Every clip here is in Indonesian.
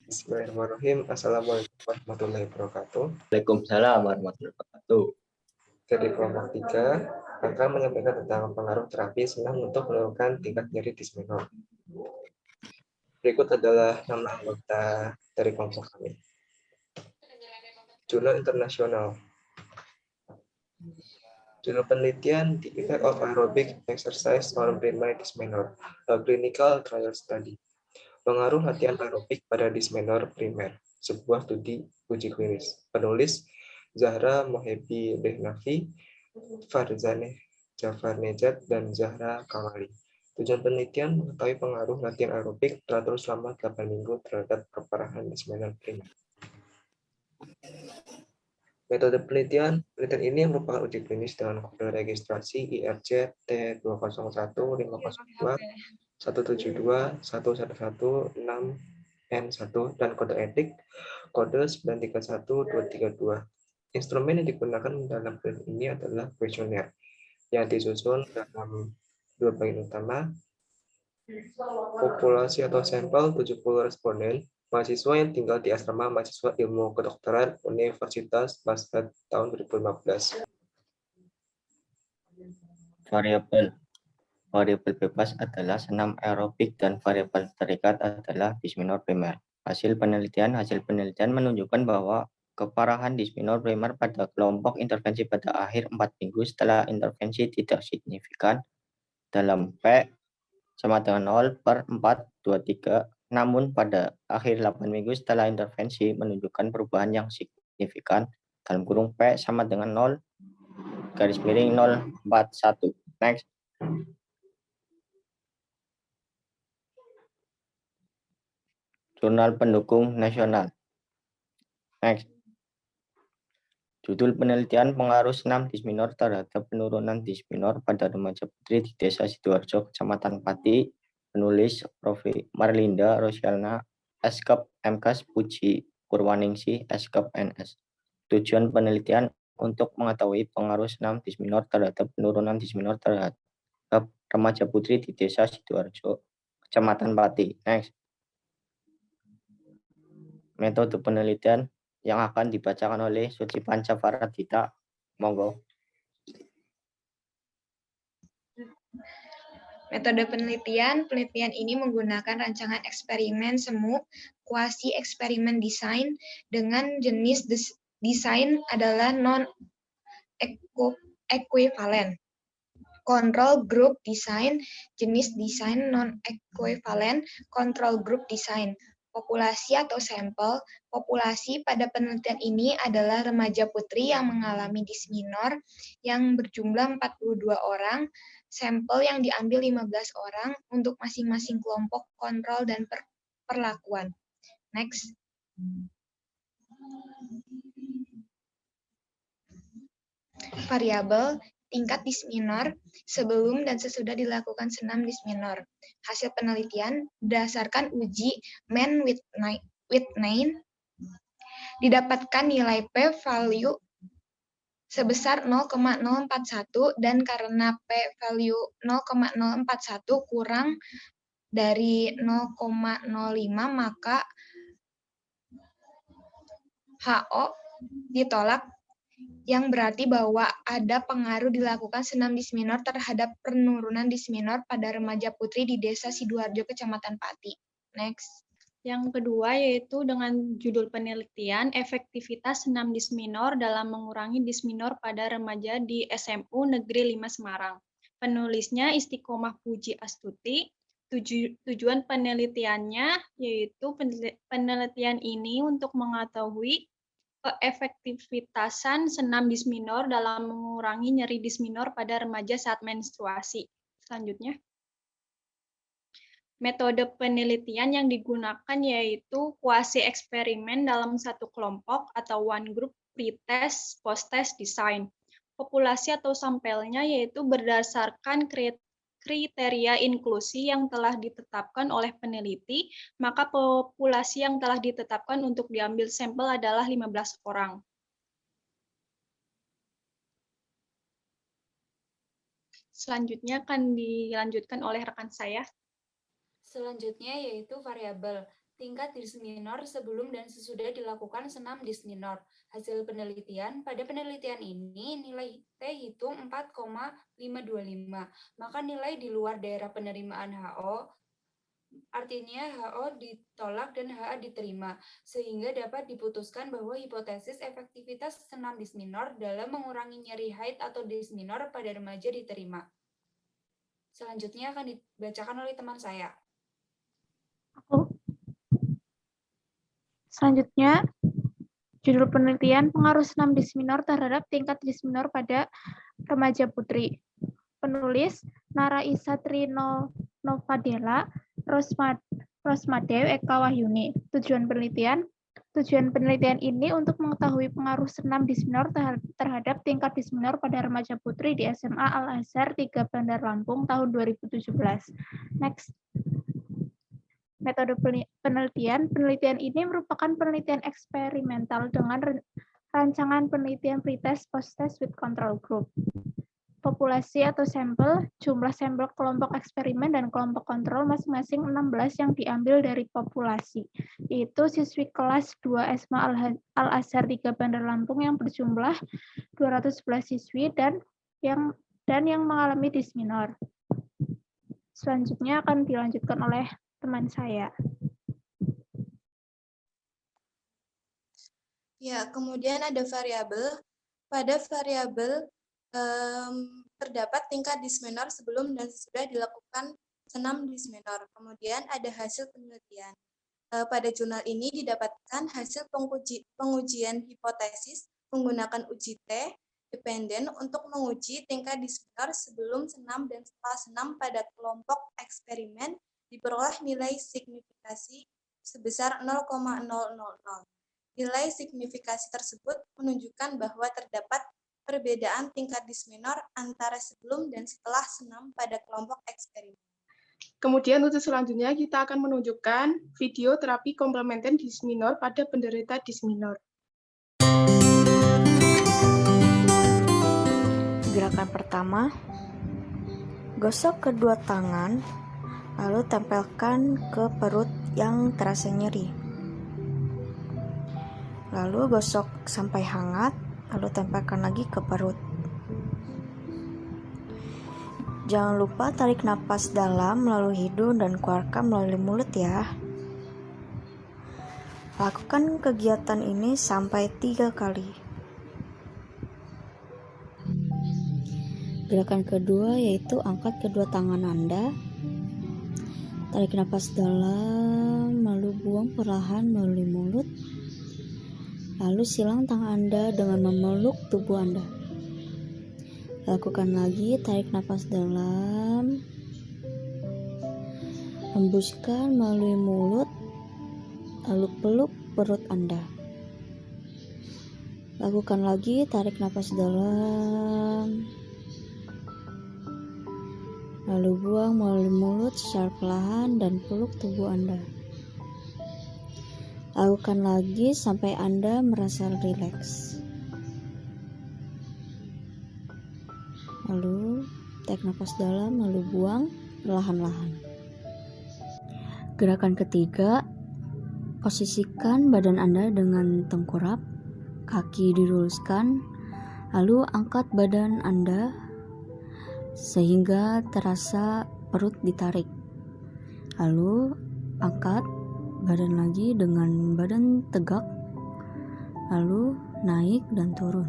Bismillahirrahmanirrahim. Assalamualaikum warahmatullahi wabarakatuh. Waalaikumsalam warahmatullahi wabarakatuh. Dari kelompok 3 akan menyampaikan tentang pengaruh terapi senam untuk menurunkan tingkat nyeri dismenor. Berikut adalah nama anggota dari kelompok kami. Jurnal internasional. Jurnal penelitian The Effect of Aerobic Exercise on Primary Dysmenor, a Clinical Trial Study. Pengaruh latihan aerobik pada dismenor primer, sebuah studi uji klinis. Penulis Zahra Mohebi Behnafi, Farzaneh Jafarnejad, dan Zahra Kamali. Tujuan penelitian mengetahui pengaruh latihan aerobik teratur selama 8 minggu terhadap keparahan dismenor primer. Metode penelitian ini merupakan uji klinis dengan kode registrasi IRC T201-502, 172, 111, 6N1, dan kode etik kode 931232. Instrumen yang digunakan dalam penelitian ini adalah kuesioner yang disusun dalam 2 bagian utama, populasi atau sampel 70 responden, mahasiswa yang tinggal di asrama mahasiswa ilmu kedokteran Universitas Basket tahun 2015. Variabel bebas adalah senam aerobik dan variabel terikat adalah dismenor primer. Hasil penelitian menunjukkan bahwa keparahan dismenor primer pada kelompok intervensi pada akhir 4 minggu setelah intervensi tidak signifikan dalam P sama dengan 0/423, namun pada akhir 8 minggu setelah intervensi menunjukkan perubahan yang signifikan dalam kurung P sama dengan 0,041. Next. Jurnal pendukung nasional. Next. Judul penelitian pengaruh senam dismenor terhadap penurunan dismenor pada remaja putri di Desa Sidoarjo, Kecamatan Pati. Penulis Prof. Marlinda Rosialna, Eskep MKes Puji Purwaningsih, Eskep NS. Tujuan penelitian untuk mengetahui pengaruh senam dismenor terhadap penurunan dismenor terhadap remaja putri di Desa Sidoarjo, Kecamatan Pati. Next. Metode penelitian yang akan dibacakan oleh Suci Pancafaradita. Monggo. Metode penelitian ini menggunakan rancangan eksperimen semu kuasi eksperimen desain dengan jenis desain adalah non-equivalen. Control group design, jenis desain non-equivalen, control group design. Populasi atau sampel, populasi pada penelitian ini adalah remaja putri yang mengalami dismenor yang berjumlah 42 orang, sampel yang diambil 15 orang untuk masing-masing kelompok kontrol dan perlakuan. Next. Variabel tingkat dismenor sebelum dan sesudah dilakukan senam dismenor. Hasil penelitian berdasarkan uji men with nine didapatkan nilai p-value sebesar 0,041 dan karena p-value 0,041 kurang dari 0,05 maka HO ditolak, yang berarti bahwa ada pengaruh dilakukan senam dismenor terhadap penurunan dismenor pada remaja putri di Desa Sidoarjo, Kecamatan Pati. Next. Yang kedua yaitu dengan judul penelitian efektivitas senam dismenor dalam mengurangi dismenor pada remaja di SMU Negeri 5 Semarang. Penulisnya Istiqomah Puji Astuti. Tujuan penelitiannya yaitu penelitian ini untuk mengetahui keefektivitasan senam dismenor dalam mengurangi nyeri dismenor pada remaja saat menstruasi. Selanjutnya, metode penelitian yang digunakan yaitu kuasi eksperimen dalam satu kelompok atau one group pre-test, post-test design. Populasi atau sampelnya yaitu berdasarkan kriteria inklusi yang telah ditetapkan oleh peneliti, maka populasi yang telah ditetapkan untuk diambil sampel adalah 15 orang. Selanjutnya akan dilanjutkan oleh rekan saya. Selanjutnya yaitu variabel. tingkat disminor sebelum dan sesudah dilakukan senam disminor. Hasil penelitian, pada penelitian ini nilai T hitung 4,525. Maka nilai di luar daerah penerimaan HO, artinya HO ditolak dan HA diterima, sehingga dapat diputuskan bahwa hipotesis efektivitas senam disminor dalam mengurangi nyeri haid atau disminor pada remaja diterima. Selanjutnya akan dibacakan oleh teman saya. Selanjutnya, judul penelitian pengaruh senam disminor terhadap tingkat disminor pada remaja putri. Penulis Nara Isa Trinovadela, Rosmadew Eka Wahyuni. Tujuan penelitian ini untuk mengetahui pengaruh senam disminor terhadap tingkat disminor pada remaja putri di SMA Al-Azhar 3 Bandar Lampung tahun 2017. Next. Metode penelitian ini merupakan penelitian eksperimental dengan rancangan penelitian pretest, post-test with control group. Populasi atau sampel, jumlah sampel kelompok eksperimen dan kelompok kontrol masing-masing 16 yang diambil dari populasi, yaitu siswi kelas 2 SMA Al-Azhar 3 Bandar Lampung yang berjumlah 211 siswi dan yang mengalami disminor. Selanjutnya akan dilanjutkan oleh teman saya. Ya, kemudian ada variabel. Pada variabel terdapat tingkat disminor sebelum dan sesudah dilakukan senam disminor. Kemudian ada hasil penelitian. Pada jurnal ini didapatkan hasil pengujian hipotesis menggunakan uji T dependen untuk menguji tingkat disminor sebelum senam dan setelah senam pada kelompok eksperimen diperoleh nilai signifikasi sebesar 0,000. Nilai signifikasi tersebut menunjukkan bahwa terdapat perbedaan tingkat disminor antara sebelum dan setelah senam pada kelompok eksperimen. Kemudian untuk selanjutnya kita akan menunjukkan video terapi komplementer disminor pada penderita disminor. Gerakan pertama, gosok kedua tangan, lalu tempelkan ke perut yang terasa nyeri. Lalu gosok sampai hangat, lalu tempelkan lagi ke perut. Jangan lupa tarik napas dalam melalui hidung dan keluarkan melalui mulut ya. Lakukan kegiatan ini sampai 3 kali. Gerakan kedua yaitu angkat kedua tangan Anda. Tarik napas dalam, lalu buang perlahan melalui mulut. Lalu silang tangan Anda dengan memeluk tubuh Anda. Lakukan lagi, tarik napas dalam, hembuskan melalui mulut, lalu peluk perut Anda. Lakukan lagi, tarik napas dalam, lalu buang melalui mulut secara perlahan dan peluk tubuh Anda. Lakukan lagi sampai Anda merasa rileks. Lalu tarik napas dalam, lalu buang perlahan-lahan. Gerakan ketiga, posisikan badan Anda dengan tengkurap, kaki diluruskan, lalu angkat badan Anda sehingga terasa perut ditarik. Lalu angkat badan lagi dengan badan tegak, lalu naik dan turun.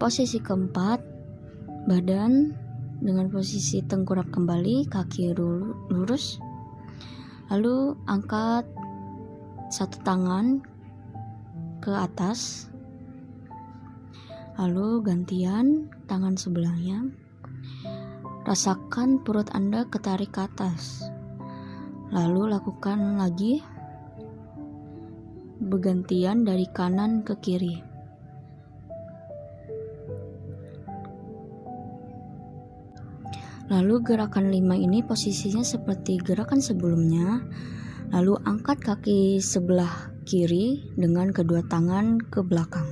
Posisi keempat, badan dengan posisi tengkurap kembali, kaki lurus, lalu angkat satu tangan ke atas, lalu gantian tangan sebelahnya. Rasakan perut Anda ketarik ke atas, lalu lakukan lagi bergantian dari kanan ke kiri. Lalu gerakan 5 ini posisinya seperti gerakan sebelumnya. Lalu angkat kaki sebelah kiri dengan kedua tangan ke belakang.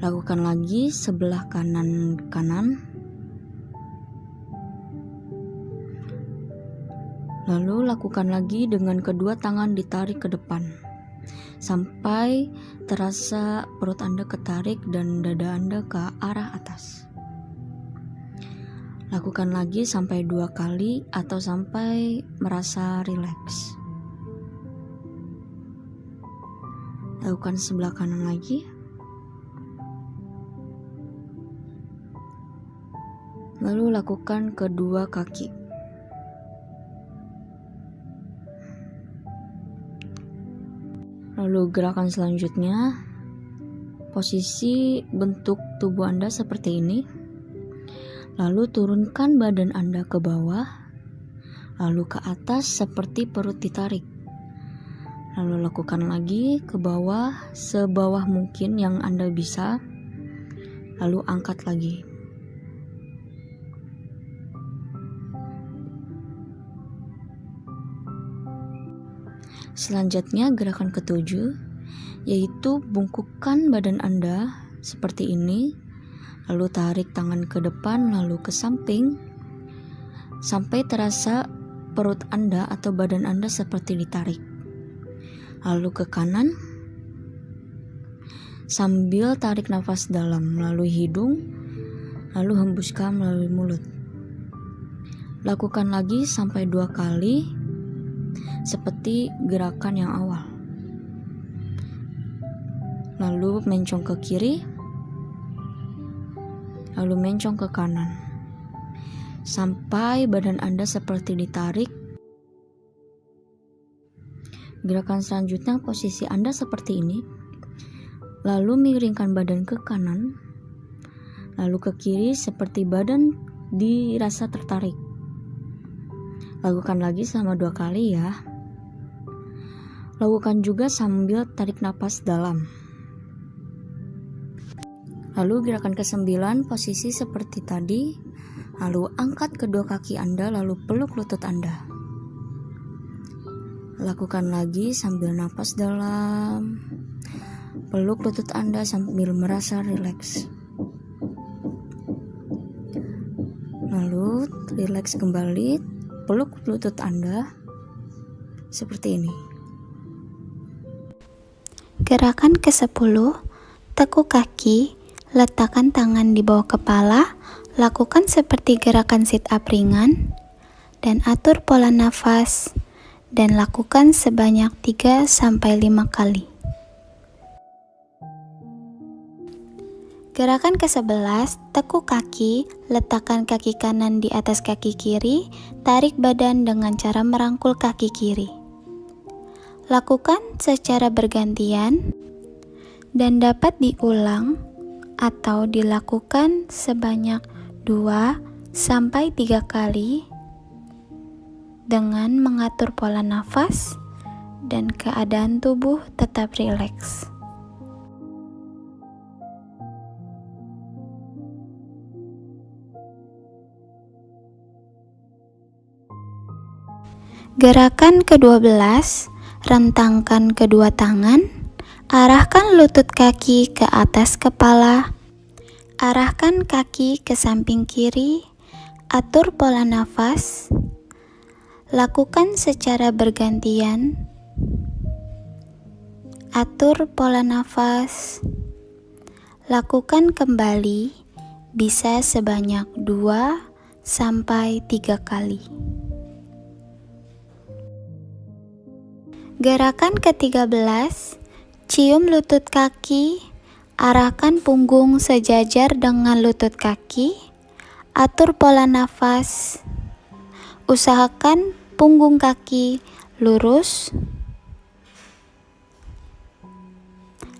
Lakukan lagi sebelah kanan. Lalu lakukan lagi dengan kedua tangan ditarik ke depan, sampai terasa perut Anda ketarik dan dada Anda ke arah atas. Lakukan lagi sampai 2 kali atau sampai merasa rileks. Lakukan sebelah kanan lagi. Lalu lakukan kedua kaki. Lalu gerakan selanjutnya, posisi bentuk tubuh Anda seperti ini. Lalu turunkan badan Anda ke bawah, lalu ke atas seperti perut ditarik. Lalu lakukan lagi ke bawah, sebawah mungkin yang Anda bisa. Lalu angkat lagi. Selanjutnya gerakan ketujuh, yaitu bungkukkan badan Anda seperti ini. Lalu tarik tangan ke depan, lalu ke samping, sampai terasa perut Anda atau badan Anda seperti ditarik. Lalu ke kanan, sambil tarik nafas dalam melalui hidung, lalu hembuskan melalui mulut. Lakukan lagi sampai 2 kali, seperti gerakan yang awal. Lalu mencong ke kiri, lalu mencong ke kanan, sampai badan Anda seperti ditarik. Gerakan selanjutnya posisi Anda seperti ini, lalu miringkan badan ke kanan, lalu ke kiri seperti badan dirasa tertarik. Lakukan lagi selama 2 kali ya. Lakukan juga sambil tarik napas dalam. Lalu gerakan ke-9, posisi seperti tadi, lalu angkat kedua kaki Anda, lalu peluk lutut Anda. Lakukan lagi sambil napas dalam, peluk lutut Anda sambil merasa rileks. Lalu rileks kembali, peluk lutut Anda, seperti ini. Gerakan ke-10, tekuk kaki. Letakkan tangan di bawah kepala, lakukan seperti gerakan sit up ringan, dan atur pola nafas, dan lakukan sebanyak 3-5 kali. Gerakan ke-11, tekuk kaki, letakkan kaki kanan di atas kaki kiri, tarik badan dengan cara merangkul kaki kiri. Lakukan secara bergantian, dan dapat diulang atau dilakukan sebanyak 2-3 kali dengan mengatur pola nafas dan keadaan tubuh tetap rileks. Gerakan ke-12, rentangkan kedua tangan. Arahkan lutut kaki ke atas kepala, arahkan kaki ke samping kiri, atur pola nafas, lakukan secara bergantian, atur pola nafas, lakukan kembali, bisa sebanyak 2-3 kali. Gerakan ke-13, cium lutut kaki, arahkan punggung sejajar dengan lutut kaki, atur pola nafas, usahakan punggung kaki lurus,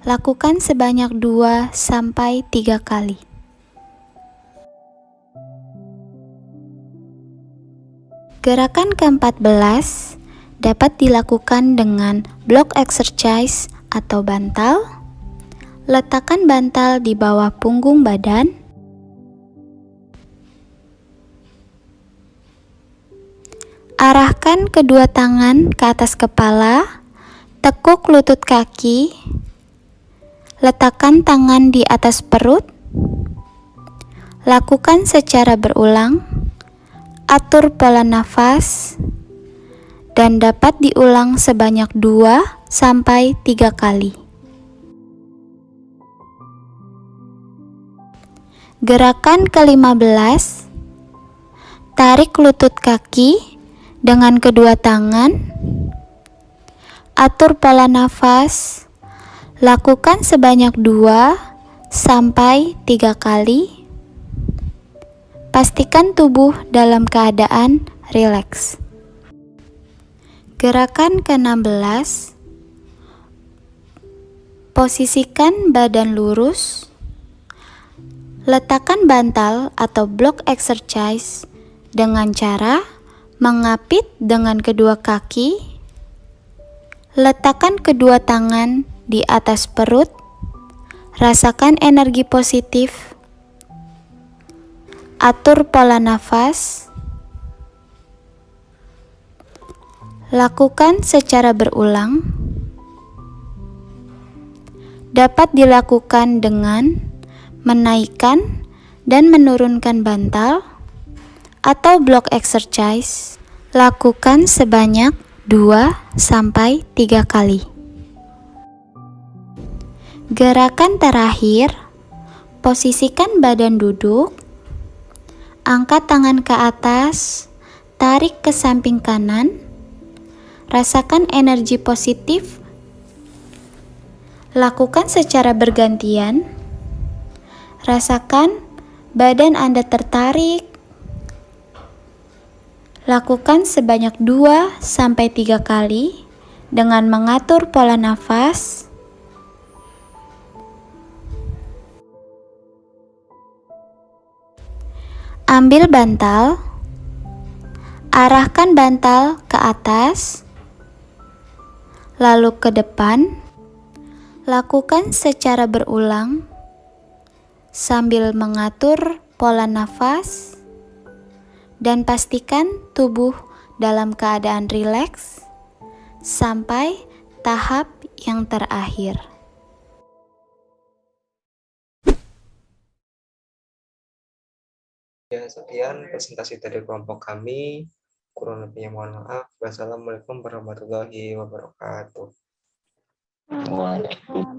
lakukan sebanyak 2-3 kali. Gerakan ke-14 dapat dilakukan dengan block exercise atau bantal. Letakkan bantal di bawah punggung badan. Arahkan kedua tangan ke atas kepala, tekuk lutut kaki, letakkan tangan di atas perut, lakukan secara berulang, atur pola nafas, dan dapat diulang sebanyak 2-3 kali. Gerakan ke-15, tarik lutut kaki dengan kedua tangan, atur pola nafas, lakukan sebanyak 2-3 kali. Pastikan tubuh dalam keadaan rileks. Gerakan ke-16, posisikan badan lurus. Letakkan bantal atau block exercise dengan cara mengapit dengan kedua kaki. Letakkan kedua tangan di atas perut. Rasakan energi positif. Atur pola nafas. Lakukan secara berulang. Dapat dilakukan dengan menaikkan dan menurunkan bantal atau block exercise. Lakukan sebanyak 2-3 kali. Gerakan terakhir, posisikan badan duduk, angkat tangan ke atas, tarik ke samping kanan, rasakan energi positif. Lakukan secara bergantian. Rasakan badan Anda tertarik. Lakukan sebanyak 2-3 kali dengan mengatur pola nafas. Ambil bantal. Arahkan bantal ke atas, lalu ke depan. Lakukan secara berulang sambil mengatur pola nafas, dan pastikan tubuh dalam keadaan rileks sampai tahap yang terakhir. Ya, sekian presentasi dari kelompok kami. Kurang lebihnya mohon maaf. Wassalamualaikum warahmatullahi wabarakatuh. Waalaikumsalam.